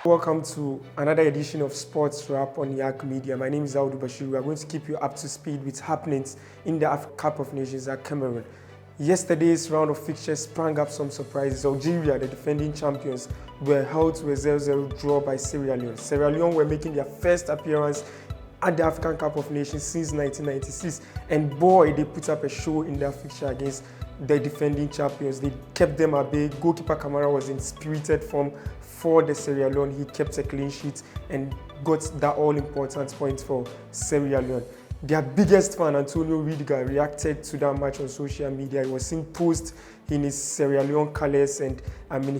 Welcome to another edition of Sports Wrap on Yak Media. My name is Audu Bashir. We are going to keep you up to speed with happenings in the Cup of Nations at Cameroon. Yesterday's round of fixtures sprang up some surprises. Algeria, the defending champions, were held to a 0-0 draw by Sierra Leone. Sierra Leone were making their first appearance at the African Cup of Nations since 1996, and boy, they put up a show in their fixture against the defending champions. They kept them at bay. Goalkeeper Kamara was in spirited form for the Sierra Leone. He kept a clean sheet and got that all-important point for Sierra Leone. Their biggest fan, Antonio Rudiger, reacted to that match on social media. He was seen post in his Sierra Leone colours, and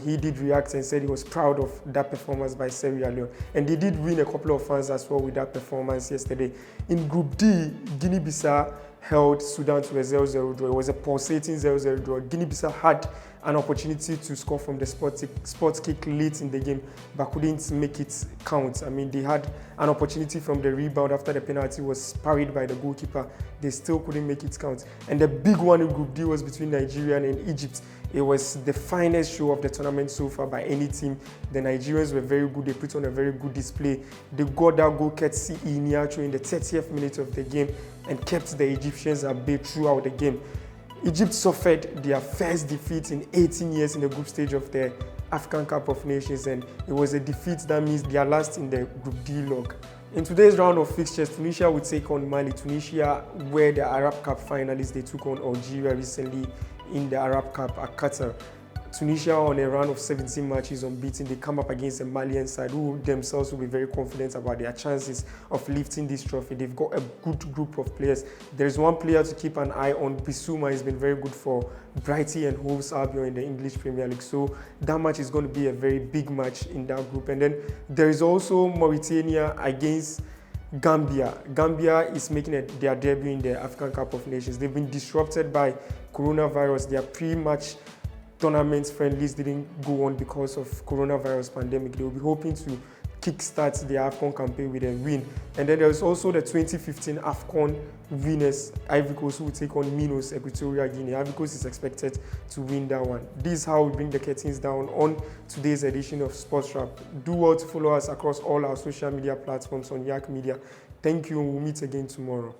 he did react and said he was proud of that performance by Sierra Leone. And they did win a couple of fans as well with that performance yesterday. In Group D, Guinea-Bissau held Sudan to a 0-0 draw. It was a pulsating 0-0 draw. Guinea-Bissau had an opportunity to score from the sports kick late in the game, but couldn't make it count. They had an opportunity from the rebound after the penalty was parried by the goalkeeper. They still couldn't make it count. And the big one in Group D was between Nigeria and Egypt. It was the finest show of the tournament so far by any team. The Nigerians were very good. They put on a very good display. They got that goal courtesy Iniacho in the 30th minute of the game and kept the Egyptians at bay throughout the game. Egypt suffered their first defeat in 18 years in the group stage of the African Cup of Nations, and it was a defeat that means they are last in the Group D log. In today's round of fixtures, Tunisia will take on Mali. Tunisia were the Arab Cup finalists. They took on Algeria recently in the Arab Cup at Qatar. Tunisia, on a run of 17 matches unbeaten, they come up against a Malian side who themselves will be very confident about their chances of lifting this trophy. They've got a good group of players. There's one player to keep an eye on. Bissouma has been very good for Brighton and Hove Albion in the English Premier League. So that match is going to be a very big match in that group. And then there is also Mauritania against Gambia. Gambia is making their debut in the African Cup of Nations. They've been disrupted by coronavirus. Their pre-match tournament friendlies didn't go on because of coronavirus pandemic. They will be hoping to kickstart their AFCON campaign with a win. And then there's also the 2015 AFCON winners, Ivory Coast, who will take on Minos, Equatorial Guinea. Ivory Coast is expected to win that one. This is how we bring the curtains down on today's edition of Sports Wrap. Do well to follow us across all our social media platforms on Yak Media. Thank you, and we'll meet again tomorrow.